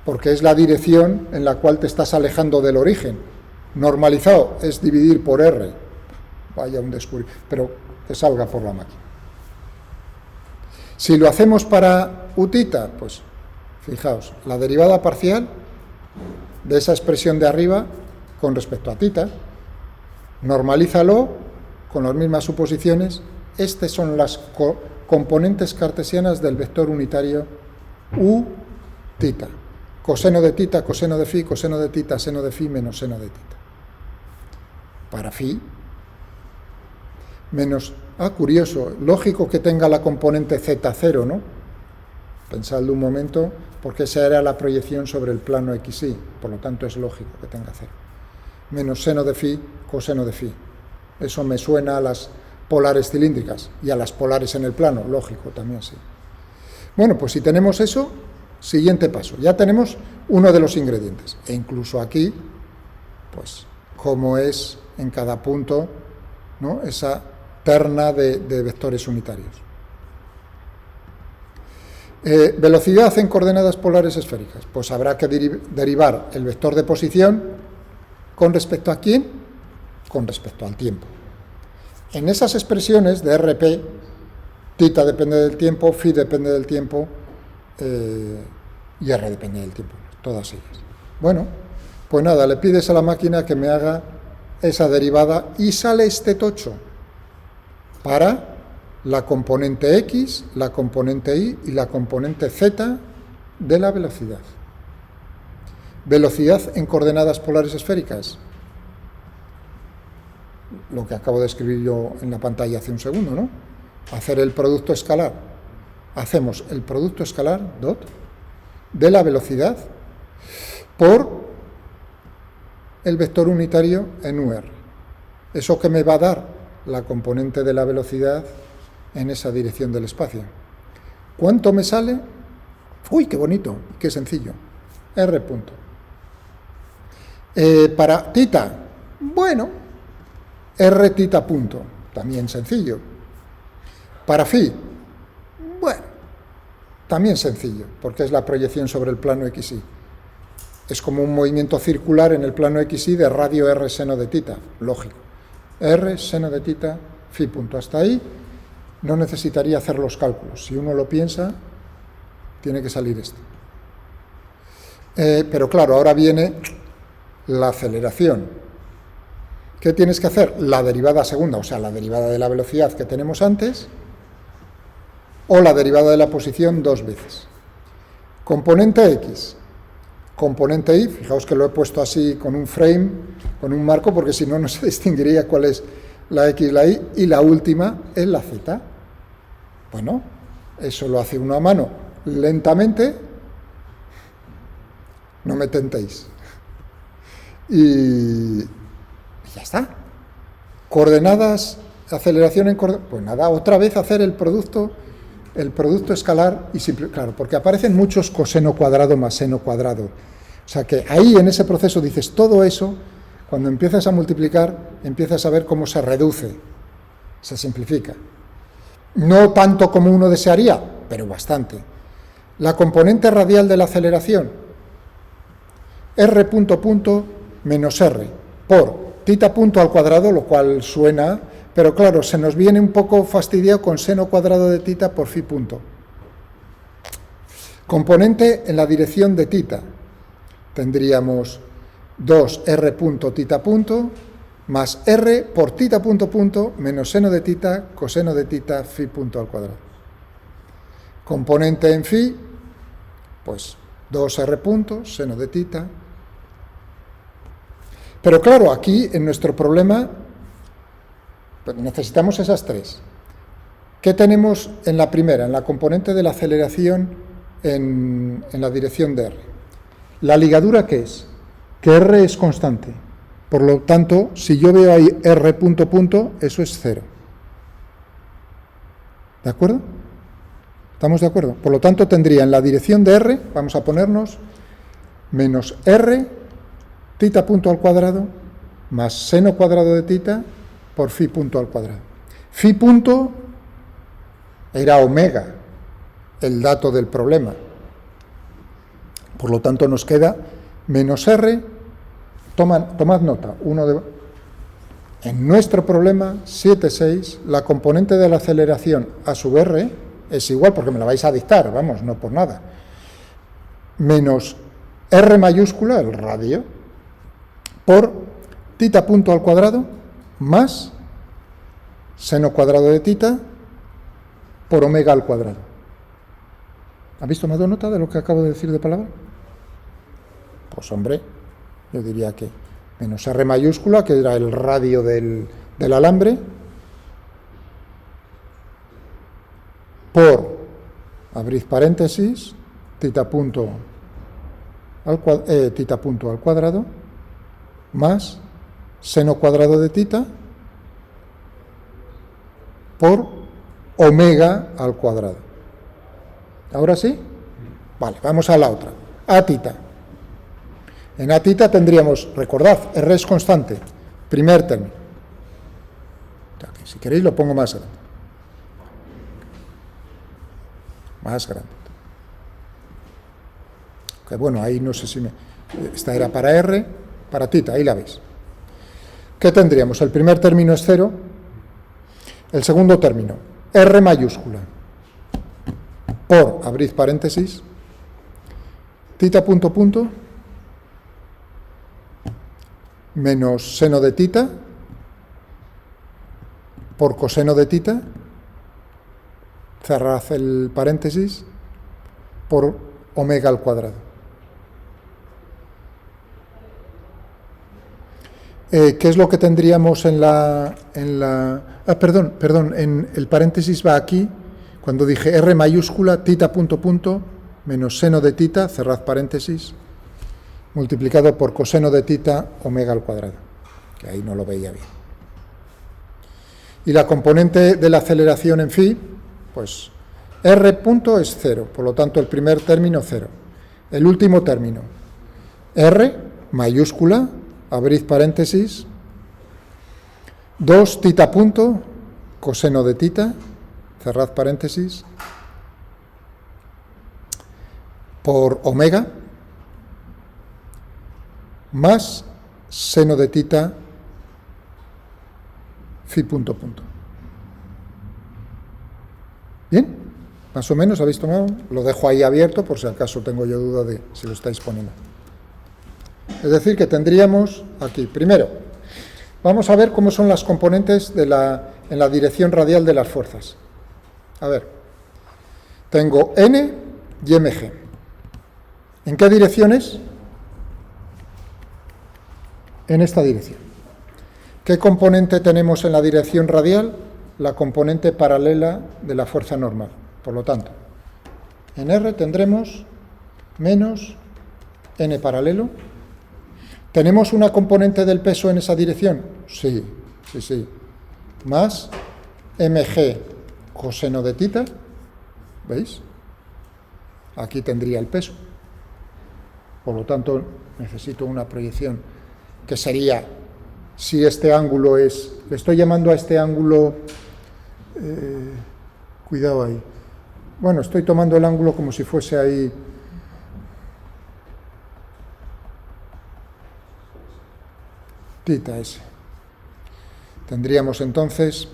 porque es la dirección en la cual te estás alejando del origen. Normalizado es dividir por R. Vaya un descubrimiento, pero que salga por la máquina. Si lo hacemos para utita, pues fijaos, la derivada parcial de esa expresión de arriba con respecto a tita, normalízalo con las mismas suposiciones. Estas son las componentes cartesianas del vector unitario u tita. Coseno de tita, coseno de phi, coseno de tita, seno de phi menos seno de tita. Para phi menos... curioso, lógico que tenga la componente z0, ¿no? Pensadlo un momento, porque esa era la proyección sobre el plano xy, por lo tanto es lógico que tenga 0. Menos seno de phi, coseno de phi. Eso me suena a las polares cilíndricas y a las polares en el plano, lógico, también sí. Bueno, pues si tenemos eso, siguiente paso, ya tenemos uno de los ingredientes, e incluso aquí, pues, cómo es en cada punto, ¿no?, esa terna de vectores unitarios. Velocidad en coordenadas polares esféricas, pues habrá que derivar el vector de posición con respecto a quién, con respecto al tiempo. En esas expresiones de RP, tita depende del tiempo, phi depende del tiempo y R depende del tiempo, todas ellas. Bueno, pues nada, le pides a la máquina que me haga esa derivada y sale este tocho para la componente X, la componente Y y la componente Z de la velocidad. Velocidad en coordenadas polares esféricas. Lo que acabo de escribir yo en la pantalla hace un segundo, ¿no? Hacer el producto escalar. Hacemos el producto escalar, dot, de la velocidad por el vector unitario en UR. ¿Eso que me va a dar? La componente de la velocidad en esa dirección del espacio. ¿Cuánto me sale? ¡Uy, qué bonito! ¡Qué sencillo! R punto. Para tita, bueno, R tita punto, también sencillo. Para phi, bueno, también sencillo, porque es la proyección sobre el plano XY. Es como un movimiento circular en el plano XY de radio R seno de tita, lógico. R seno de tita, phi punto. Hasta ahí no necesitaría hacer los cálculos. Si uno lo piensa, tiene que salir esto. Pero claro, ahora viene la aceleración. ¿Qué tienes que hacer? La derivada segunda, o sea, la derivada de la velocidad que tenemos antes, o la derivada de la posición dos veces. Componente X, componente Y, fijaos que lo he puesto así con un frame, con un marco, porque si no, no se distinguiría cuál es la X y la Y, y la última es la Z. Bueno, eso lo hace uno a mano lentamente, no me tentéis. Y ya está. Coordenadas, aceleración en coordenadas, pues nada, otra vez hacer el producto escalar y simple, claro, porque aparecen muchos coseno cuadrado más seno cuadrado. O sea que ahí en ese proceso dices todo eso, cuando empiezas a multiplicar, empiezas a ver cómo se reduce, se simplifica. No tanto como uno desearía, pero bastante. La componente radial de la aceleración, R punto punto menos R, por tita punto al cuadrado, lo cual suena, pero claro, se nos viene un poco fastidiado con seno cuadrado de tita por phi punto. Componente en la dirección de tita, tendríamos 2R punto tita punto más R por tita punto punto menos seno de tita coseno de tita phi punto al cuadrado. Componente en phi, pues 2R punto seno de tita. Pero claro, aquí en nuestro problema pues necesitamos esas tres. ¿Qué tenemos en la primera, en la componente de la aceleración en la dirección de R? ¿La ligadura qué es? Que R es constante. Por lo tanto, si yo veo ahí R punto punto, eso es 0. ¿De acuerdo? ¿Estamos de acuerdo? Por lo tanto, tendría en la dirección de R, vamos a ponernos, menos R, tita punto al cuadrado, más seno cuadrado de tita, por phi punto al cuadrado. Phi punto era omega, el dato del problema. Por lo tanto, nos queda menos R, tomad nota, en nuestro problema 7,6, la componente de la aceleración a sub R es igual, porque me la vais a dictar, vamos, no por nada, menos R mayúscula, el radio, por tita punto al cuadrado, más seno cuadrado de tita, por omega al cuadrado. ¿Habéis tomado nota de lo que acabo de decir de palabra? Pues hombre, yo diría que menos R mayúscula, que era el radio del alambre, por, abrid paréntesis, tita punto al cuadrado, más seno cuadrado de tita, por omega al cuadrado. ¿Ahora sí? Vale, vamos a la otra. A tita. En A tita tendríamos, recordad, R es constante, primer término. Si queréis lo pongo más grande. Más grande. Que bueno, ahí no sé si esta era para R, para tita, ahí la veis. ¿Qué tendríamos? El primer término es 0, el segundo término, R mayúscula, por, abrid paréntesis, tita punto punto, menos seno de tita, por coseno de tita, cerrad el paréntesis, por omega al cuadrado. ¿Qué es lo que tendríamos en en el paréntesis va aquí, cuando dije R mayúscula, tita punto punto, menos seno de tita, cerrad paréntesis, multiplicado por coseno de tita, omega al cuadrado, que ahí no lo veía bien. Y la componente de la aceleración en phi, pues R punto es 0, por lo tanto el primer término 0. El último término, R mayúscula, abrid paréntesis, 2 tita punto, coseno de tita, cerrad paréntesis, por omega, más seno de tita, phi punto punto. ¿Bien? Más o menos, ¿habéis tomado? Lo dejo ahí abierto por si acaso tengo yo duda de si lo estáis poniendo. Es decir, que tendríamos aquí, primero, vamos a ver cómo son las componentes en la dirección radial de las fuerzas. A ver, tengo N y MG. ¿En qué direcciones? En esta dirección. ¿Qué componente tenemos en la dirección radial? La componente paralela de la fuerza normal. Por lo tanto, en R tendremos menos N paralelo. ¿Tenemos una componente del peso en esa dirección? Sí. Más mg coseno de tita. ¿Veis? Aquí tendría el peso. Por lo tanto, necesito una proyección que sería, si este ángulo es, le estoy llamando a este ángulo, cuidado ahí. Bueno, estoy tomando el ángulo como si fuese ahí. Tita S. Tendríamos entonces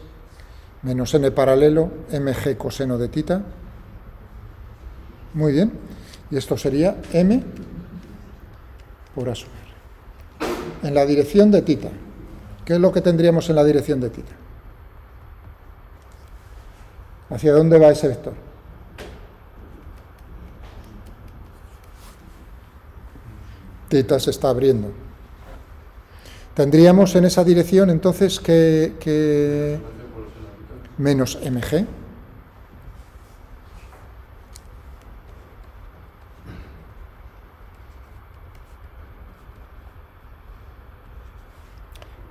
menos n paralelo, mg coseno de tita. Muy bien. Y esto sería m por a sub r. En la dirección de tita. ¿Qué es lo que tendríamos en la dirección de tita? ¿Hacia dónde va ese vector? Tita se está abriendo. Tendríamos en esa dirección entonces que menos mg.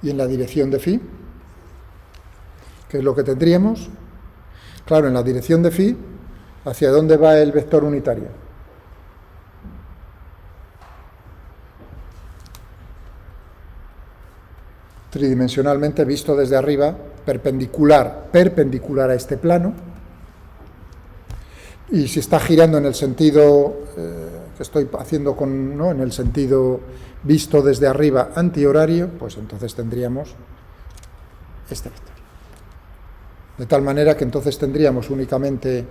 Y en la dirección de phi, ¿qué es lo que tendríamos? Claro, en la dirección de phi, ¿hacia dónde va el vector unitario? Tridimensionalmente visto desde arriba, perpendicular a este plano, y si está girando en el sentido que estoy haciendo ¿no? En el sentido visto desde arriba antihorario, pues entonces tendríamos este vector. De tal manera que entonces tendríamos únicamente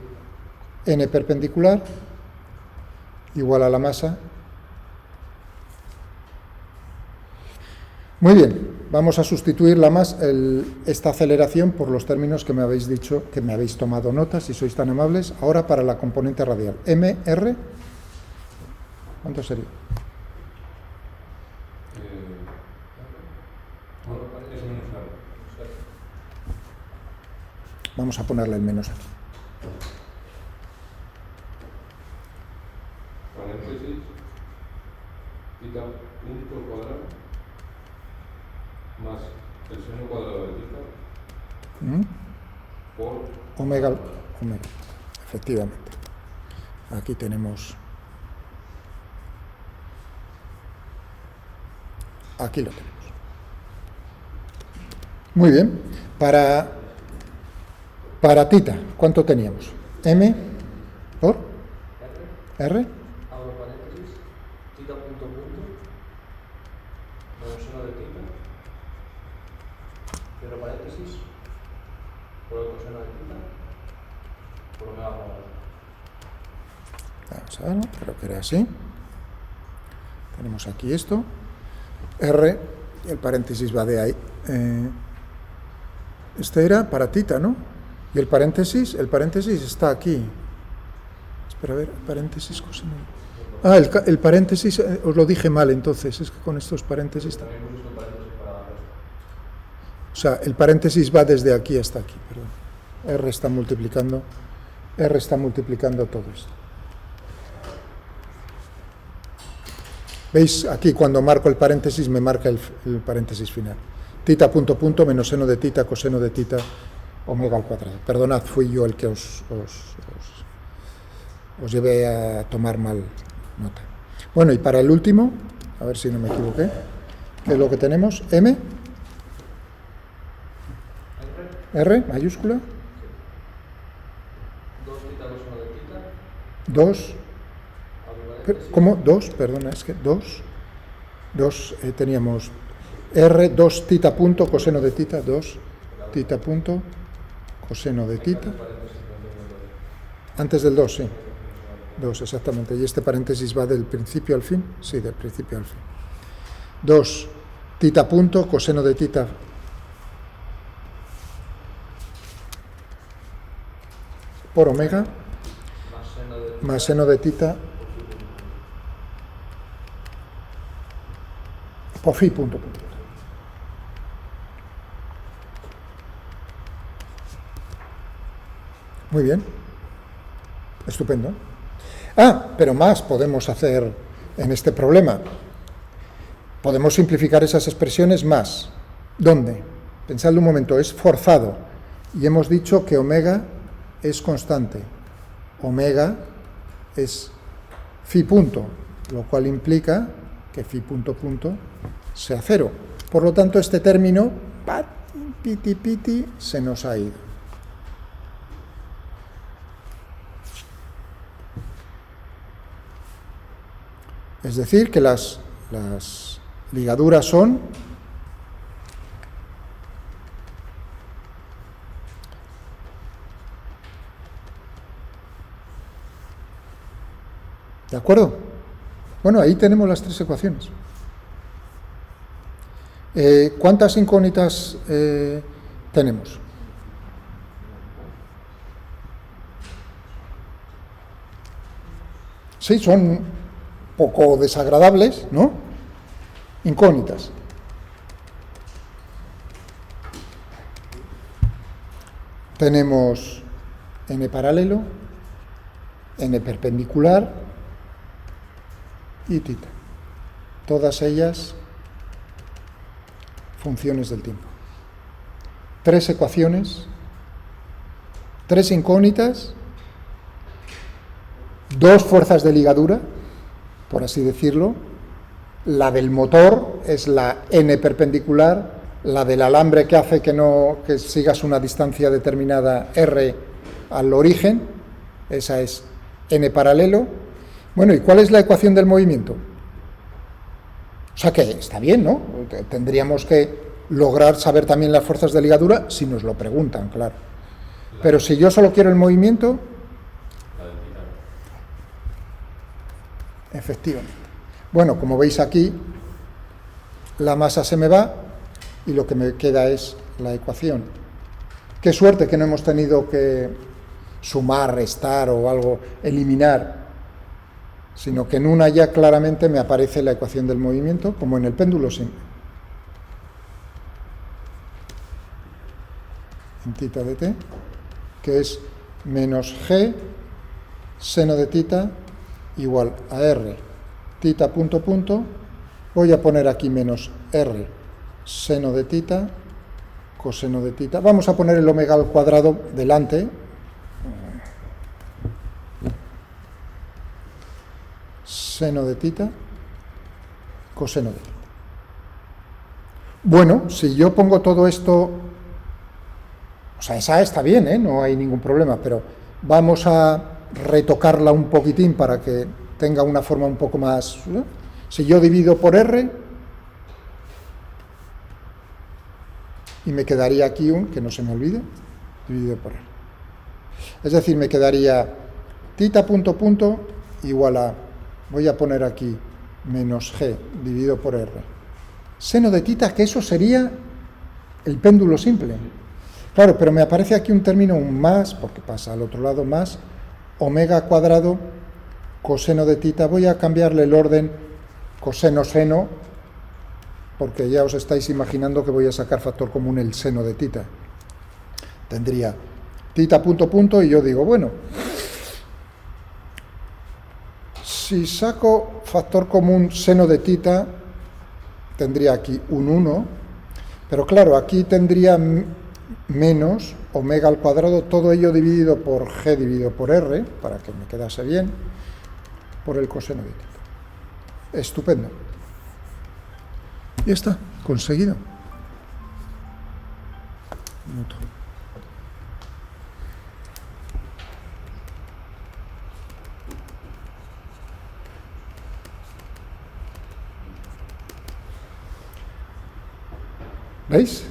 n perpendicular igual a la masa. Muy bien, vamos a sustituir esta aceleración por los términos que me habéis dicho, que me habéis tomado nota, si sois tan amables. Ahora para la componente radial. mr, ¿cuánto sería? Vamos a ponerle el menos aquí.
Paréntesis, θ punto cuadrado más el seno cuadrado de θ por
Omega, efectivamente. Aquí tenemos, aquí lo tenemos. Muy bien, para θ, ¿cuánto teníamos? M por R.
Abro paréntesis, θ punto menos seno de θ, cierro paréntesis, por el coseno de θ, por omega cuadrado.
Vamos a ver, creo que era así. Tenemos aquí esto, R, y el paréntesis va de ahí. Este era para θ, ¿no? Y el paréntesis está aquí. Espera, a ver, paréntesis, coseno. Ah, el paréntesis, os lo dije mal entonces, es que con estos paréntesis...
También hemos visto paréntesis para la resta.
O sea, el paréntesis va desde aquí hasta aquí, perdón. R está multiplicando todo esto. ¿Veis? Aquí cuando marco el paréntesis me marca el paréntesis final. Θ punto punto menos seno de θ coseno de θ omega al cuadrado. Perdonad, fui yo el que os llevé a tomar mal nota. Bueno, y para el último, a ver si no me equivoqué, ¿qué es lo que tenemos? M, R mayúscula,
2 θ coseno de θ,
2, ¿cómo? 2, perdona, es que 2, teníamos R, 2 θ punto coseno de θ, 2 θ punto coseno de θ, antes del 2, sí, 2 exactamente, y este paréntesis va del principio al fin, sí, del principio al fin, 2 θ punto coseno de θ por omega más seno de θ por phi punto punto. Muy bien, estupendo. Ah, pero más podemos hacer en este problema. Podemos simplificar esas expresiones más. ¿Dónde? Pensadlo un momento, es forzado. Y hemos dicho que omega es constante. Omega es phi punto, lo cual implica que phi punto punto sea 0. Por lo tanto, este término, piti, se nos ha ido. Es decir, que las ligaduras son ¿de acuerdo? Bueno, ahí tenemos las 3 ecuaciones. ¿Cuántas incógnitas tenemos? Sí, son poco desagradables, ¿no? Incógnitas. Tenemos n paralelo, n perpendicular y θ. Todas ellas funciones del tiempo. 3 ecuaciones, 3 incógnitas, 2 fuerzas de ligadura, por así decirlo. La del motor es la n perpendicular, la del alambre que hace que sigas una distancia determinada r al origen, esa es n paralelo. Bueno, ¿y cuál es la ecuación del movimiento? O sea que está bien, ¿no? Tendríamos que lograr saber también las fuerzas de ligadura si nos lo preguntan, claro. Pero si yo solo quiero el movimiento, efectivamente. Bueno, como veis aquí, la masa se me va y lo que me queda es la ecuación. Qué suerte que no hemos tenido que sumar, restar o algo, eliminar, sino que en una ya claramente me aparece la ecuación del movimiento, como en el péndulo simple. En tita de t, que es menos g seno de tita igual a r tita punto punto, voy a poner aquí menos r seno de tita coseno de tita, vamos a poner el omega al cuadrado delante, seno de tita coseno de tita. Bueno, si yo pongo todo esto, o sea, esa está bien, no hay ningún problema, pero vamos a retocarla un poquitín para que tenga una forma un poco más... Si yo divido por r, y me quedaría aquí que no se me olvide, dividido por r. Es decir, me quedaría tita punto punto igual a, voy a poner aquí, menos g dividido por r. Seno de tita, que eso sería el péndulo simple. Claro, pero me aparece aquí un término, un más, porque pasa al otro lado, más omega cuadrado coseno de tita. Voy a cambiarle el orden coseno-seno, porque ya os estáis imaginando que voy a sacar factor común el seno de tita. Tendría tita punto punto y yo digo, bueno, si saco factor común seno de tita, tendría aquí un 1, pero claro, aquí tendría menos omega al cuadrado, todo ello dividido por g dividido por r, para que me quedase bien, por el coseno de tita. Estupendo. Y está, conseguido. ¿Veis?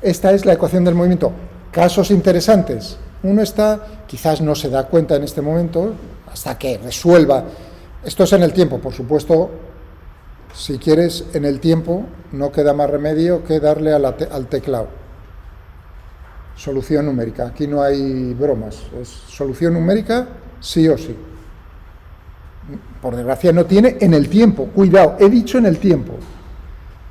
Esta es la ecuación del movimiento. Casos interesantes. Uno está, quizás no se da cuenta en este momento, hasta que resuelva. Esto es en el tiempo, por supuesto. Si quieres, en el tiempo, no queda más remedio que darle al teclado. Solución numérica. Aquí no hay bromas. Es solución numérica, sí o sí. Por desgracia no tiene en el tiempo. Cuidado, he dicho en el tiempo.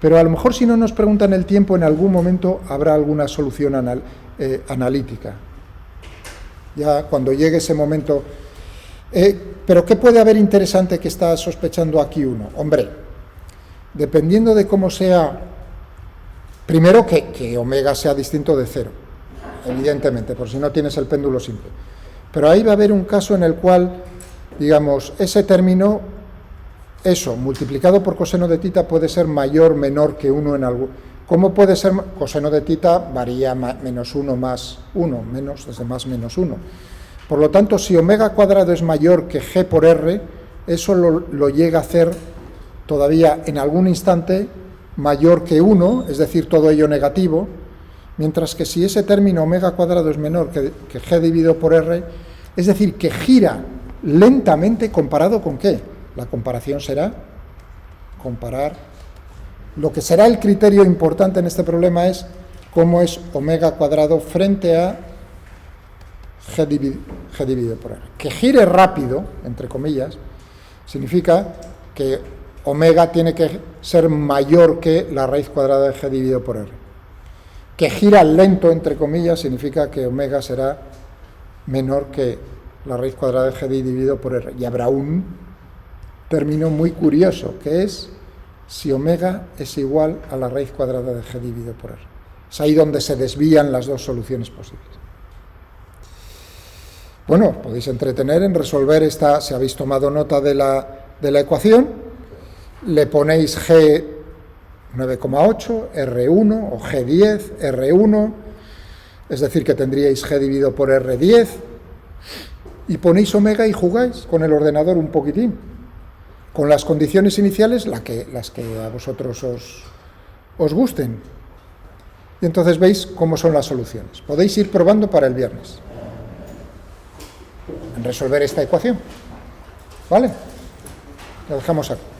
Pero a lo mejor si no nos preguntan el tiempo, en algún momento habrá alguna solución analítica. Ya cuando llegue ese momento. Pero ¿qué puede haber interesante que está sospechando aquí uno? Hombre, dependiendo de cómo sea, primero que omega sea distinto de 0, evidentemente, por si no tienes el péndulo simple. Pero ahí va a haber un caso en el cual, digamos, ese término, eso, multiplicado por coseno de tita puede ser mayor o menor que 1 en algún... ¿Cómo puede ser? Coseno de tita varía menos 1 más 1, menos desde más menos 1. Por lo tanto, si omega cuadrado es mayor que g por r, eso lo llega a hacer todavía en algún instante mayor que 1, es decir, todo ello negativo, mientras que si ese término omega cuadrado es menor que g dividido por r, es decir, que gira lentamente comparado con ¿qué? La comparación será comparar. Lo que será el criterio importante en este problema es cómo es omega cuadrado frente a g dividido por r. Que gire rápido, entre comillas, significa que omega tiene que ser mayor que la raíz cuadrada de g dividido por r. Que gira lento, entre comillas, significa que omega será menor que la raíz cuadrada de g dividido por r. Y habrá un término muy curioso, que es si omega es igual a la raíz cuadrada de g dividido por r. Es ahí donde se desvían las dos soluciones posibles. Bueno, podéis entretener en resolver esta, si habéis tomado nota de la ecuación, le ponéis G 9,8, R1 o G10, R1, es decir, que tendríais G dividido por R10, y ponéis omega y jugáis con el ordenador un poquitín, con las condiciones iniciales, las que a vosotros os gusten. Y entonces veis cómo son las soluciones. Podéis ir probando para el viernes en resolver esta ecuación. ¿Vale? Lo dejamos aquí.